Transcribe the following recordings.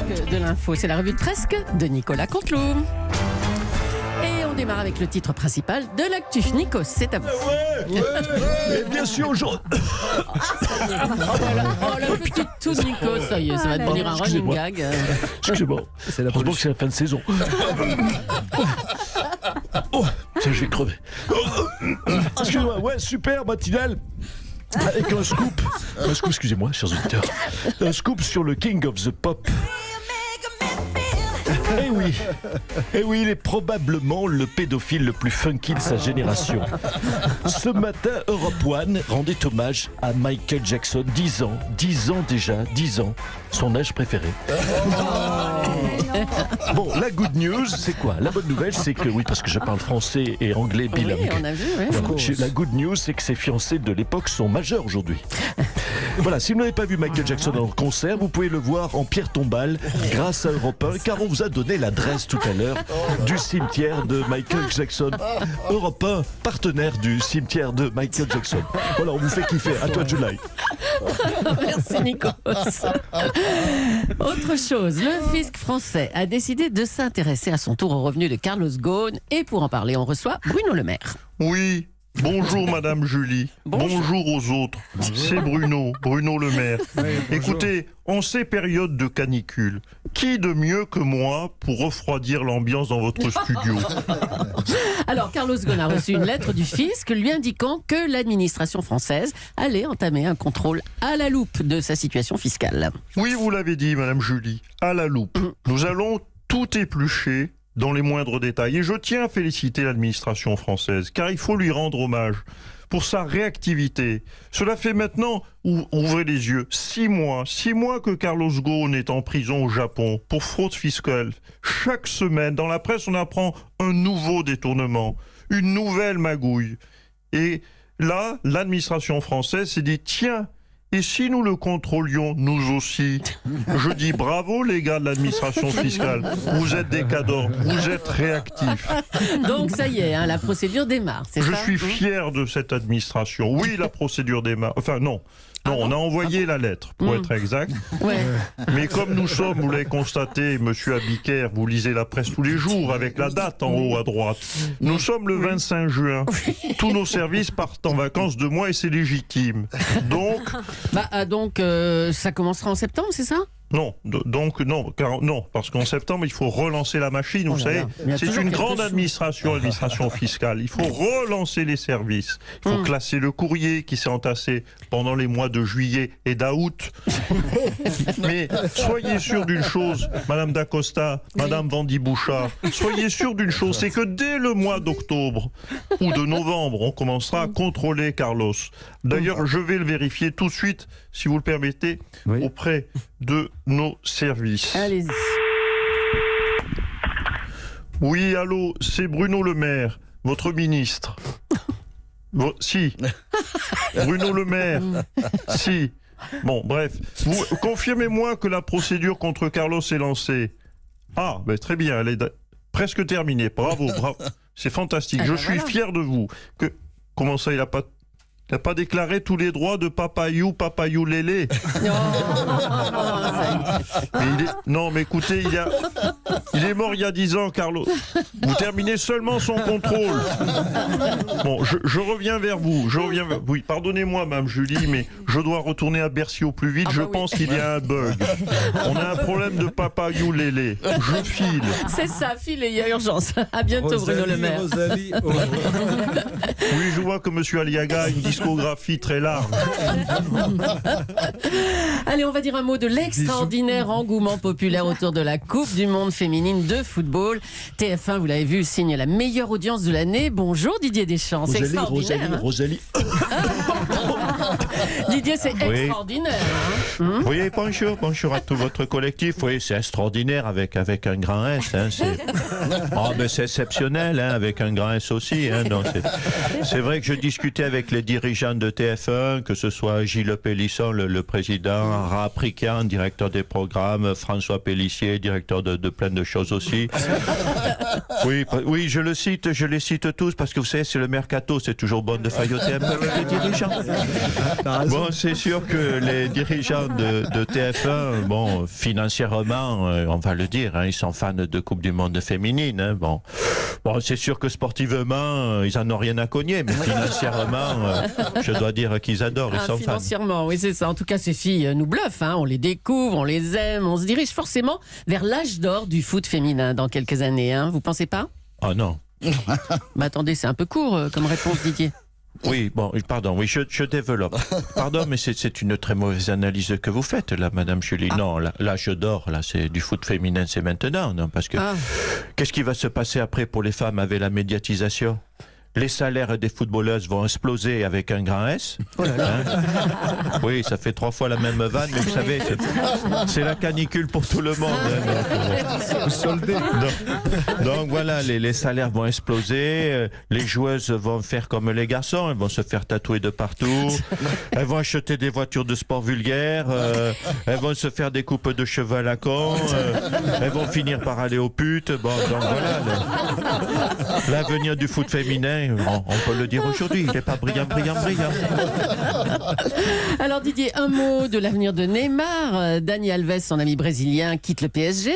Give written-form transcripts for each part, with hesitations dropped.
presque de l'info. C'est la revue de presque de Nicolas Canteloup. Et on démarre avec le titre principal de l'actu. Nikos, c'est à vous. Et bien sûr, aujourd'hui. Oh, la petite toux de Nikos, ça y est, ça va devenir un running gag. Excusez-moi, heureusement que c'est la fin de saison. Oh, ça, je vais crever. Excusez-moi, ouais, super matinale. Avec un scoop, excusez-moi, chers auditeurs, un scoop sur le King of the Pop. Eh oui, il est probablement le pédophile le plus funky de sa génération. Ce matin, Europe One rendait hommage à Michael Jackson, 10 ans déjà, son âge préféré. Bon, la good news, c'est quoi? La bonne nouvelle, c'est que, oui, parce que je parle français et anglais bilingue. Oui, on a vu, oui. Voilà, la good news, c'est que ses fiancés de l'époque sont majeurs aujourd'hui. Voilà, si vous n'avez pas vu Michael Jackson en concert, vous pouvez le voir en pierre tombale grâce à Europe 1, car on vous a donné l'adresse tout à l'heure du cimetière de Michael Jackson. Europe 1, partenaire du cimetière de Michael Jackson. Voilà, on vous fait kiffer. À toi, July. Merci, Nikos. Autre chose, le fisc français a décidé de s'intéresser à son tour aux revenus de Carlos Ghosn. Et pour en parler, on reçoit Bruno Le Maire. Oui, bonjour Madame Julie. Bonjour aux autres. C'est Bruno Le Maire. Écoutez, en ces périodes de canicule, qui de mieux que moi pour refroidir l'ambiance dans votre studio? Alors, Carlos Ghosn a reçu une lettre du fisc lui indiquant que l'administration française allait entamer un contrôle à la loupe de sa situation fiscale. Oui, vous l'avez dit, Madame Julie, à la loupe. Nous allons tout éplucher dans les moindres détails. Et je tiens à féliciter l'administration française, car il faut lui rendre hommage pour sa réactivité. Cela fait maintenant, ouvrez les yeux, 6 mois que Carlos Ghosn est en prison au Japon pour fraude fiscale. Chaque semaine, dans la presse, on apprend un nouveau détournement, une nouvelle magouille. Et là, l'administration française s'est dit, tiens, et si nous le contrôlions, nous aussi? Je dis bravo les gars de l'administration fiscale. Vous êtes des cadors, vous êtes réactifs. Donc ça y est, hein, la procédure démarre, c'est ça? Je suis fier de cette administration. Oui, la procédure démarre. Enfin non, on a envoyé la lettre, pour être exact. Ouais. Mais comme nous sommes, vous l'avez constaté, monsieur Abiker, vous lisez la presse tous les jours avec la date en haut à droite. Nous sommes le 25 juin. Tous nos services partent en vacances 2 mois et c'est légitime. Donc, ça commencera en septembre, c'est ça? non, parce qu'en septembre, il faut relancer la machine, vous savez. C'est une grande administration fiscale. Il faut relancer les services. Il faut classer le courrier qui s'est entassé pendant les mois de juillet et d'août. Mais soyez sûr d'une chose, Madame Dacosta, Madame Vendy-Bouchard, soyez sûr d'une chose, c'est que dès le mois d'octobre ou de novembre, on commencera à contrôler Carlos. D'ailleurs, je vais le vérifier tout de suite, si vous le permettez, auprès de nos services. Allez-y. Oui, allô, c'est Bruno Le Maire, votre ministre. Si. Bruno Le Maire. Si. Bon, bref. Vous confirmez-moi que la procédure contre Carlos est lancée. Ah, ben très bien, elle est presque terminée. Bravo. C'est fantastique. Je suis fier de vous. Comment ça, il n'a pas déclaré tous les droits de Papayou Lélé. Mais écoutez, il est mort il y a 10 ans, Carlos. Vous terminez seulement son contrôle. Bon, je reviens vers vous. Oui, pardonnez-moi, Mme Julie, mais je dois retourner à Bercy au plus vite. Je pense qu'il y a un bug. On a un problème de Papayou Lélé. Je file. C'est ça, file et il y a urgence. À bientôt, Bruno Le Maire. Oui, je vois que M. Aliaga a une discographie très large. Allez, on va dire un mot de l'extraordinaire engouement populaire autour de la Coupe du Monde féminine de football. TF1, vous l'avez vu, signe la meilleure audience de l'année. Bonjour Didier Deschamps, c'est extraordinaire. Rosalie. Didier, c'est extraordinaire. Hein. Oui, bonjour à tout votre collectif. Oui, c'est extraordinaire avec un grand S. Hein, c'est exceptionnel avec un grand S aussi. Hein, c'est vrai que je discutais avec les dirigeants de TF1, que ce soit Gilles Pélisson, le président, Raprican, directeur des programmes, François Pélissier, directeur de plein de choses aussi. Oui, je les cite tous parce que vous savez, c'est le mercato, c'est toujours bon de failloter un peu avec les dirigeants. Bon, c'est sûr que les dirigeants de TF1, bon, financièrement, on va le dire, ils sont fans de Coupe du Monde féminine. Bon, c'est sûr que sportivement, ils en ont rien à cogner, mais financièrement, je dois dire qu'ils adorent, ils sont fans. Financièrement, oui, c'est ça. En tout cas, ces filles nous bluffent, on les découvre, on les aime, on se dirige forcément vers l'âge d'or du foot féminin dans quelques années, vous pensez pas? Oh non. Attendez, c'est un peu court comme réponse, Didier. Oui, bon, pardon, oui, je développe. Pardon, mais c'est une très mauvaise analyse que vous faites, là, Madame Julie. Non, l'âge d'or, là, c'est du foot féminin, c'est maintenant, non, parce que qu'est-ce qui va se passer après pour les femmes avec la médiatisation? Les salaires des footballeuses vont exploser avec un grand S. Oh là là. Oui, ça fait 3 fois la même vanne, mais vous savez, c'est la canicule pour tout le monde. Donc voilà, les salaires vont exploser, les joueuses vont faire comme les garçons, elles vont se faire tatouer de partout, elles vont acheter des voitures de sport vulgaires, elles vont se faire des coupes de cheveux à la con, elles vont finir par aller aux putes. Bon, donc voilà, l'avenir du foot féminin, on peut le dire aujourd'hui, il n'est pas brillant. Alors Didier, un mot de l'avenir de Neymar. Dani Alves, son ami brésilien, quitte le PSG.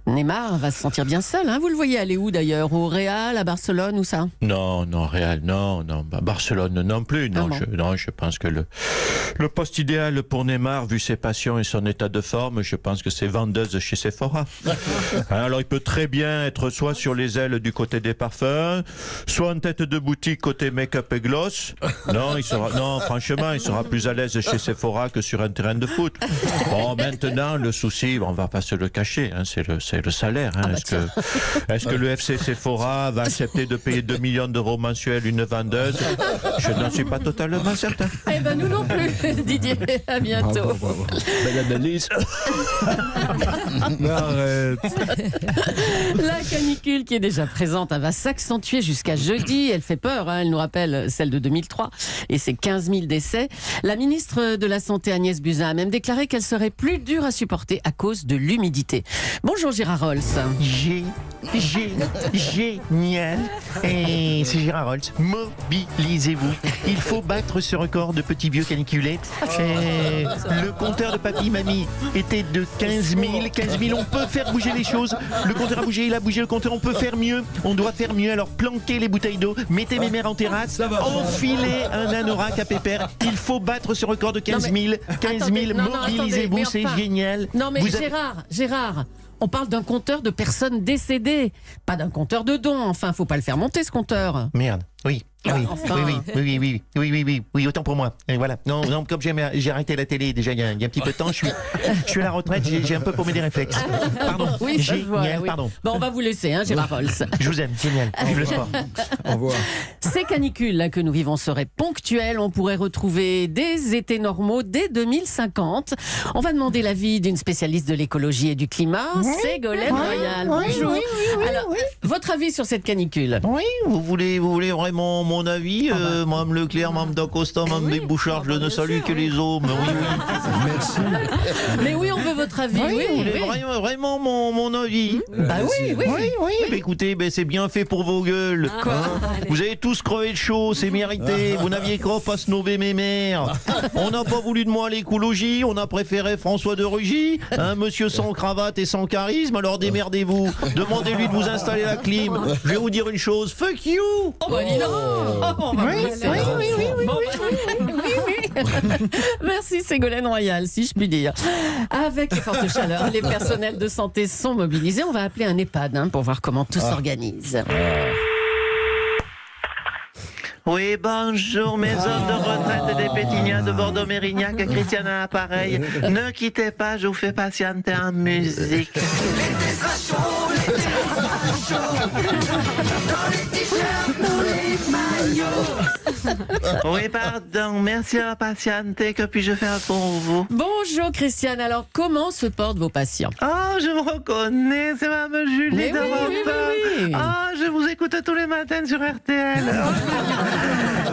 Neymar va se sentir bien seul, vous le voyez aller où d'ailleurs? Au Real, à Barcelone, où ça? Non, Real, non, Barcelone non plus, non, je pense que le poste idéal pour Neymar, vu ses passions et son état de forme, je pense que c'est vendeuse chez Sephora. Alors il peut très bien être soit sur les ailes du côté des parfums, soit en tête de boutique côté make-up et gloss. Non, franchement, il sera plus à l'aise chez Sephora que sur un terrain de foot. Bon, maintenant, le souci, on va pas se le cacher, c'est le salaire. Est-ce que le FC Sephora va accepter de payer 2 millions d'euros mensuels une vendeuse? Je n'en suis pas totalement certain. Eh ben nous non plus, Didier. À bientôt. Bravo. Belle analyse. Arrête. La canicule qui est déjà présente va s'accentuer jusqu'à jeudi. Elle fait peur, elle nous rappelle celle de 2003 et ses 15 000 décès. La ministre de la Santé Agnès Buzyn a même déclaré qu'elle serait plus dure à supporter à cause de l'humidité. Bonjour Gérard Rolls. Génial. Et c'est Gérard Rolls. Mobilisez-vous. Il faut battre ce record de petits vieux caniculés. Le compteur de papy-mamie était de 15 000. 15 000, on peut faire bouger les choses. Le compteur a bougé, il a bougé le compteur. On peut faire mieux. On doit faire mieux. Alors planquez les bouteilles d'eau, mettez mes mères en terrasse, enfilez un anorak à pépère. Il faut battre ce record de 15 000. 15 000, mobilisez-vous, c'est génial. Non mais Gérard, on parle d'un compteur de personnes décédées, pas d'un compteur de dons. Enfin, faut pas le faire monter ce compteur. Merde, oui. Oui, autant pour moi. Et voilà. Non, comme j'ai arrêté la télé déjà il y a un petit peu de temps, je suis à la retraite, j'ai un peu paumé des réflexes. Pardon. Oui, génial, pardon. Bon, on va vous laisser, Gérard Rolls. Je vous aime, génial. Vive le sport. Au revoir. Ces canicules là que nous vivons seraient ponctuelles. On pourrait retrouver des étés normaux dès 2050. On va demander l'avis d'une spécialiste de l'écologie et du climat, Ségolène Royal. Bonjour. Alors, votre avis sur cette canicule? Oui, vous voulez vraiment mon avis, Mme Leclerc, Mme Dacosta, Mme Bouchard, je ne salue que les hommes. Oui. Merci. Mais oui, on veut votre avis. Vous voulez vraiment mon avis? Bah oui. Bah, écoutez, c'est bien fait pour vos gueules. Vous avez tous crevé de chaud, c'est mérité. Vous n'aviez qu'à pas snobber mes mères. On n'a pas voulu de moi l'écologie, on a préféré François de Rugy, un monsieur sans cravate et sans charisme, alors démerdez-vous. Demandez-lui de vous installer la clim. Je vais vous dire une chose, fuck you. Merci Ségolène Royal, si je puis dire. Avec les fortes chaleurs, les personnels de santé sont mobilisés. On va appeler un EHPAD pour voir comment tout s'organise. Oui, bonjour, maison de retraite des Pétignats de Bordeaux-Mérignac, Christiane à l'appareil. Ne quittez pas, je vous fais patienter en musique. Oui, pardon, merci à patienter. Que puis-je faire pour vous? Bonjour Christiane, alors comment se portent vos patients? Oh, je me reconnais, c'est Mme Julie de Europe 1. Oh, je vous écoute tous les matins sur RTL.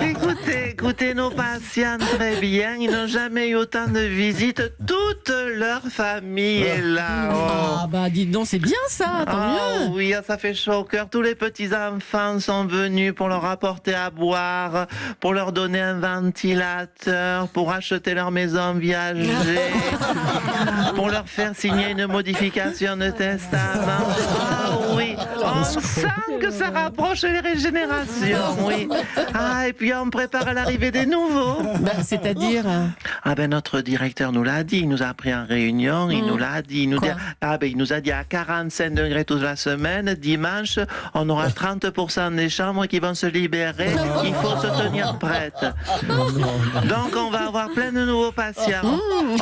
Écoutez, écoutez nos patients très bien. Ils n'ont jamais eu autant de visites. Toute leur famille est là. Ah bah dites donc, c'est bien ça, tant mieux. Oui, ça fait chaud au cœur. Tous les petits-enfants sont venus pour leur apporter à boire, pour leur donner un ventilateur, pour acheter leur maison viager, pour leur faire signer une modification de testament. Ah oui, on sent que ça rapproche les générations, oui. Ah, et puis on prépare l'arrivée des nouveaux. Bah, c'est-à-dire Ah ben notre directeur nous l'a dit, il nous a pris en réunion, il nous l'a dit. Il nous a dit à 45 degrés toute la semaine, dimanche, on aura 30% des chambres qui vont se libérer, il faut se tenir prête. Donc on va avoir plein de nouveaux patients.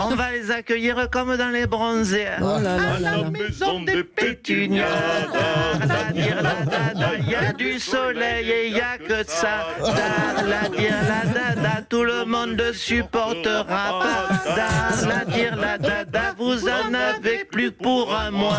On va les accueillir comme dans les bronzés. Oh là là À là la là. maison des pétunias, il y a du soleil et il n'y a que de ça. Tout le monde ne supportera pas. La dada, vous en avez plus pour un mois.